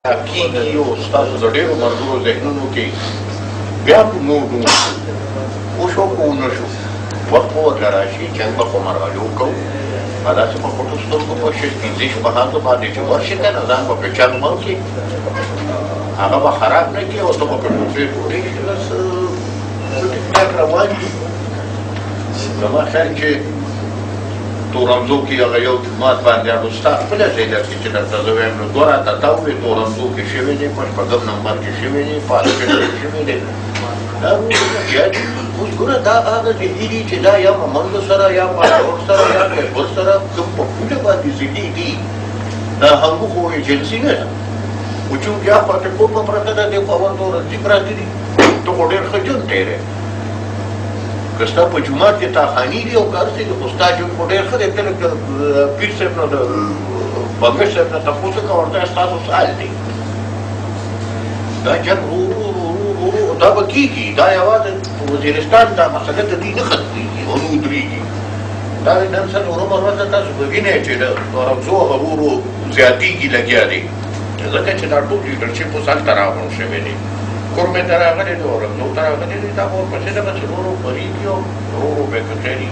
کیږي او ستاسو د ډېرو ملګرو ذهنونو کې بیا په نور وشو که ونه شو وخت به ورله راشي جنګ به خو مرغلو کوو داسې په پټو سترګو په شل پنځه شپږاتو باندې چې ورشي که نه ځان به پرې چل مه وکړي هغه به خراب نه کړي او ته به پرې ټوټې ټوټې کړي بس ټیک ټاک روان دي زما خیال چې تورنځو کې هغه یو جومات باندې هغه ستا خپله ځای درکړي چې درته زه وایم نو دوه راته تا ووایي تورنځو کې شوي دي په شپږم نمبر کې شوي دي په هلکه کې شوي دي دا بیا اوس ګوره دا هغه ذهني دي چې دا یا محمد سره یا پاسپورټ سره یا فیسبوک سره کوم په پوله باندې ذهني دي دا هغه خو ایجنسي نه ده خو چې بیا پاتې کومه پرته ده دی په اول تورنځي پراته دي ته خو ډېر ښه ژوند تېری که ستا په جومات کې تاخاني دي او که هر څه دي خو ستا ژوند خو ډېر ښه دی ته لکه پیر صاحب نه د بنګش صاحب نه تپوس وکړه ورته ستاسو څه حال دی دا جنګ ورو دا به کېږي دا یوازې وزیرستان دا مسله د دوی نه ختمېږي او نه ودرېږي دا نن سره ورومه ورځ تاسو به وینئ چې د تورنځو هغه ورو زیاتېږي لګیا دی ځکه چې دا ټول لیډرشپ اوس هلته راغونډ شوی دی کورمې ته راغلی دی اورنګزو ته راغلی دی دا به ورپسې ده به چې ورو خپرېږي او ورو به کښېني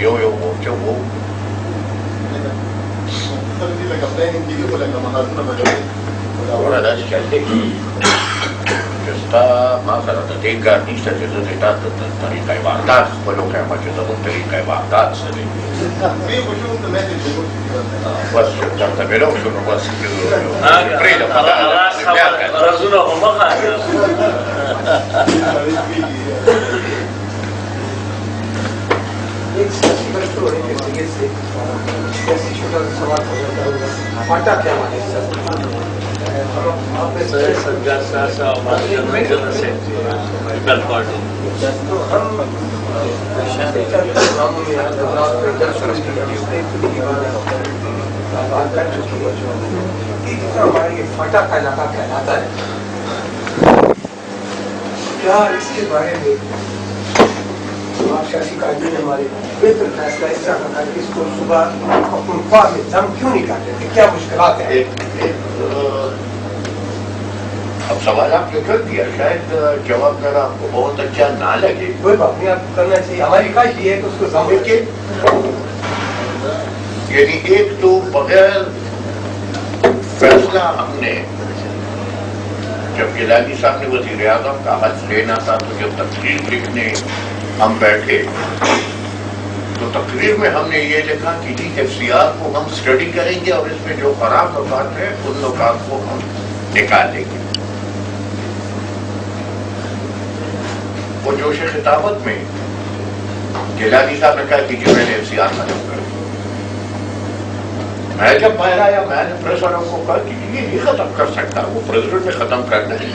یو یو مورچه وو وړه داسې چل دی چې ستا ما سره د دې کار نشته چې زه د تا د طریقه واردات خپل وکړم چې زموږ طریقه واردات څه دی بس درته میلاو شو نو بس پرېږده رازونه خو مه خاندې ایک سیاسی بچوں اور ایک حیثیت سے سیاسی چھوٹا سا سوال ہو جاتا ہوگا فاٹا کیا مانے تو ہم ہمارا یہ فاٹا کا علاقہ کہلاتا ہے کیا اس کے بارے میں آپ سیاسی قائدین ہمارے بہتر فیصلہ اس طرح کا کہ اس کو صبح پختونخوا میں دم کیوں نہیں کرتے تھے کیا مشکلات ہیں اب سوال آپ نے کر دیا شاید جواب میرا آپ کو بہت اچھا نہ لگے کوئی بات نہیں آپ کرنا چاہیے ہماری خواہش یہ ہے کہ اس کو ضم کے یعنی ایک تو بغیر فیصلہ ہم نے جب گیلانی صاحب نے وزیر اعظم کا حلف لینا تھا تو جب تقریر لکھنے ہم بیٹھے تو تقریر میں ہم نے یہ لکھا کہ جی ایف سی آر کو ہم اسٹڈی کریں گے اور اس میں جو خراب نکات ہیں ان نکات کو ہم نکال لیں گے وہ جوش خطابت میں گیلانی صاحب نے کہا کہ جی میں نے ایف سی آر ختم کر دیا میں جب باہر آیا میں نے پریس والوں کو کہا کہ یہ نہیں ختم کر سکتا وہ پریزیڈنٹ نے ختم کرنا ہے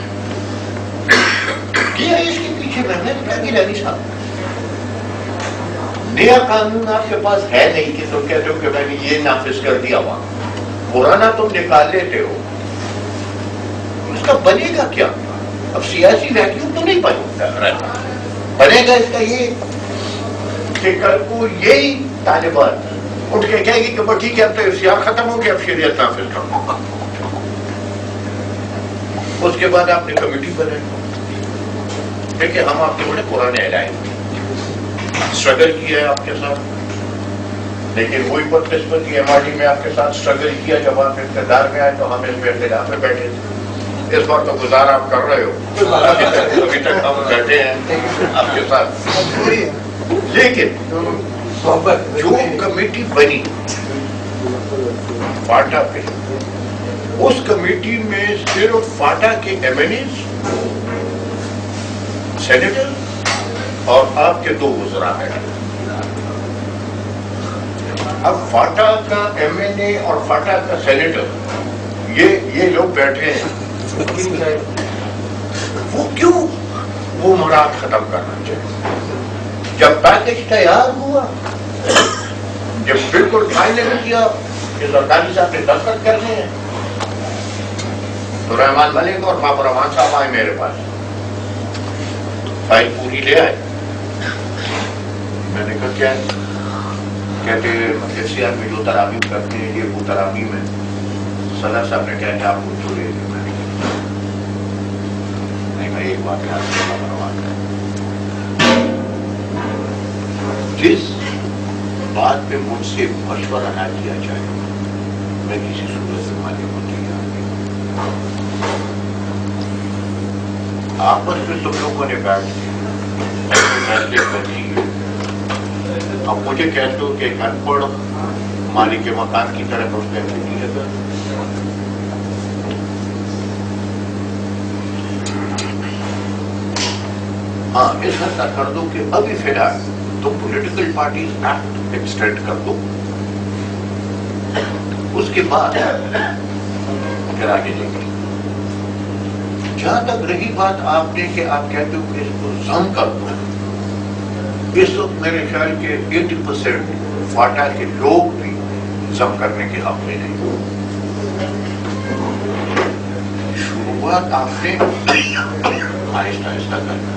کیا اس کے پیچھے محنت کیا گیلانی صاحب نیا قانون آپ کے پاس ہے نہیں کہ تم کہتے ہو کہ میں نے یہ نافذ کر دیا وہاں پرانا تم نکال لیتے ہو اس کا بنے گا کیا اب سیاسی ویکیوم تو نہیں بنے گا اس کا یہ کہ کل کو یہی طالبان اٹھ کے کہے گی کہ وہ ٹھیک ہے اب تو اختیار ختم ہو گیا اب شریعت نافذ کرو اس کے بعد آپ نے کمیٹی بنائی دیکھیے ہم آپ کے بڑے پرانے اعلان اسٹرگل کیا ہے آپ کے ساتھ لیکن وہی بدقسمتی ایم آر ڈی میں آپ کے ساتھ اسٹرگل کیا جب آپ اقتدار میں آئے تو ہم اس میں اختلاف میں بیٹھے تھے اس بار تو گزارا آپ کر رہے ہو ابھی تک ہم بیٹھے ہیں آپ کے ساتھ لیکن جو کمیٹی بنی فاٹا پہ اس کمیٹی میں صرف فاٹا کے ایم این ایز سینیٹر اور آپ کے دو وزراء ہیں اب فاٹا کا ایم این اے اور فاٹا کا سینیٹر یہ لوگ بیٹھے ہیں وہ کیوں وہ مراد ختم کرنا چاہیے جب پیکج تیار ہوا جب بالکل فائنل کیا کہ زرداری صاحب نے دستخط کرنے ہیں تو رحمان ملک اور بابر رحمان صاحب آئے میرے پاس فائل پوری لے آئے میں نے کہا کیا ہے کہتے ایف سی آر میں جو ترامیم کرتے ہیں یہ وہ ترامیم ہے صلاح صاحب نے کہا کہ آپ کو تو لے لیں نہیں میں ایک بات یاد کروا جس بات پہ مجھ سے مشورہ نہ کیا جائے میں کسی صورت سے ماننے کو تیار نہیں. آپس میں تم لوگوں نے بیٹھ کے فیصلے کر لیے. اب مجھے کہتے ہو کہ ایک ان پڑھ مالک کے مکان کی طرح اس فیصلے نہیں لگا. ہاں اس حد تک کر دو کہ ابھی فی الحال تو پولیٹیکل پارٹیز ایکٹ ایکسٹینڈ کر دو, اس کے بعد پھر آگے دیکھیں. جہاں تک رہی بات آپ نے کہ آپ کہتے ہو کہ اس کو ضم کر دو, اس وقت میرے خیال کے 80% فاٹا کے لوگ بھی ضم کرنے کے حق میں نہیں. شروعات آپ نے آہستہ آہستہ کرنا.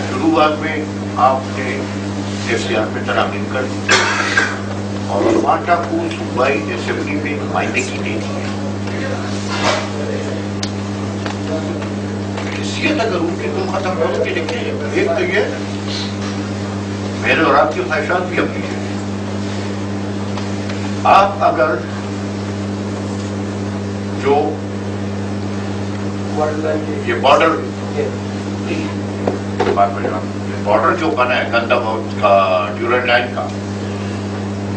شروعات میں آپ نے اختیار میں ترامیم کر دی اور فاٹا کو صوبائی اسمبلی میں نمائندگی دے دی. حیثیت اگر ان کی تم ختم کرو کہ دیکھیں ایک تو یہ میرے اور آپ کی خواہشات بھی اپنی ہے. آپ اگر جو یہ بارڈر جو بنا ہے گندم کا ڈیورنڈ لائن کا,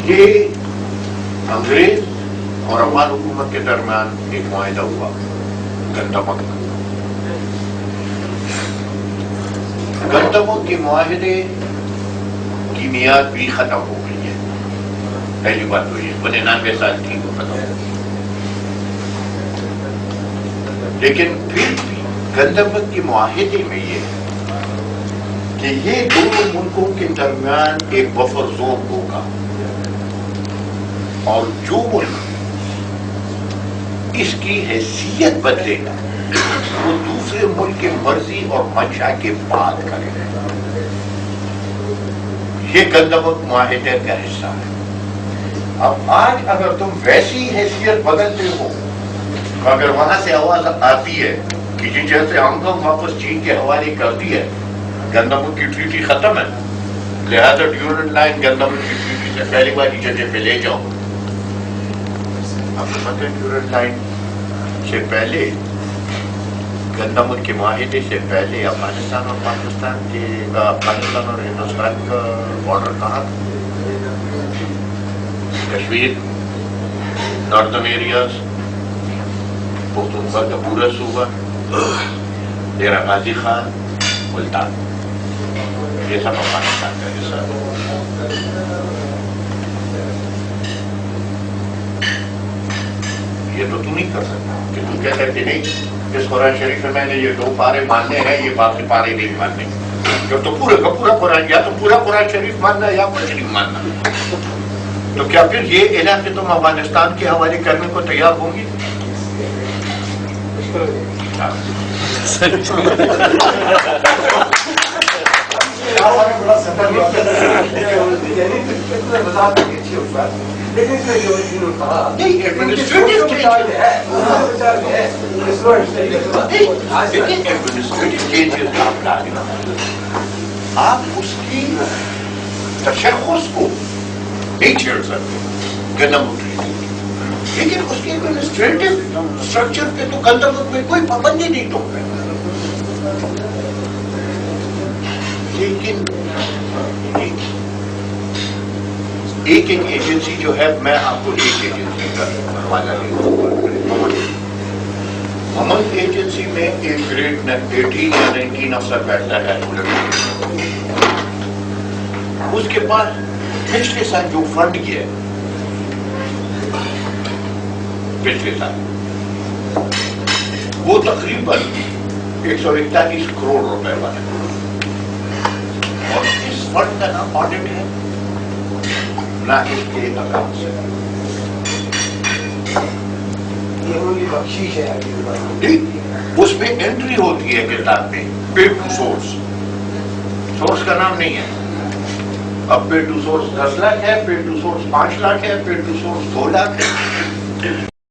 یہ انگریز اور افغان حکومت کے درمیان ایک معاہدہ ہوا گندمک. گندمک کے معاہدے کی میعاد بھی ختم ہو گئی ہے. پہلی بات تو یہ 99 سال تھی وہ ختم ہو گئی. لیکن پھر بھی گندمک کے معاہدے میں یہ ہے کہ یہ دونوں ملکوں کے درمیان ایک بفر زون ہوگا اور جو ملک اس کی حیثیت بدلے گا وہ دوسرے ملک کے مرضی اور منشا کے بعد کرے گا. یہ گندمک معاہدے کا حصہ ہے. اب آج اگر تم ویسی حیثیت بدلتے ہو, اگر وہاں سے آواز آتی ہے کہ جی جیسے ہانگ کانگ واپس چین کے حوالے کر دی ہے, گندمک کی ٹریٹی ختم ہے, لہذا ڈیورنڈ لائن گندمک کی ٹریٹی سے پہلی والی جگہ پہ لے جاؤ. آپ کو پتہ ہے ڈیورنڈ لائن سے پہلے گندمک کے معاہدے سے پہلے افغانستان اور پاکستان کے افغانستان اور ہندوستان کا بارڈر کہاں تھا؟ کشمیر, ناردرن ایریاز, پختونخوا کا پورا صوبہ, ڈیرہ غازی خان, ملتان, یہ سب افغانستان کا حصہ ہے. یہ تو نہیں کر سکتا کہ تم کہتا ہے کہ نہیں اس قرآن شریف میں میں نے یہ 2 پارے ماننے ہیں, یہ باقی پارے نہیں ماننے. جب تو پورا کا پورا قرآن, یا تو پورا قرآن شریف ماننا ہے یا کچھ نہیں ماننا. تو کیا پھر یہ علاقے تم افغانستان کے حوالے کرنے کو تیار ہوں گی؟ لیکن اس میں جو انہوں نے کہا آپ اس کی تشخص کو نہیں چھیڑ سکتے گندمک ٹریٹی, لیکن اس کے ایڈمنسٹریٹو اسٹرکچر پہ تو گندمک میں کوئی پابندی نہیں تو. لیکن ایک ایجنسی جو ہے, میں آپ کو ایک ایجنسی کا حوالہ دے دوں. ممن ایجنسی میں ایک گریڈ 18 یا 19 افسر بیٹھتا ہے. اس کے پاس پچھلے سال جو فنڈ کیا ہے, پچھلے سال وہ تقریباً 141 کروڑ روپے والا ہے. اور اس فنڈ کا نام آڈٹ ہے نہ اس کے اکاؤنٹ سے. اس میں انٹری ہوتی ہے کتاب میں پے ٹو سورس, سورس کا نام نہیں ہے. اب پے ٹو سورس 10 لاکھ ہے، پے ٹو سورس 5 لاکھ ہے، پے ٹو سورس 2 لاکھ ہے.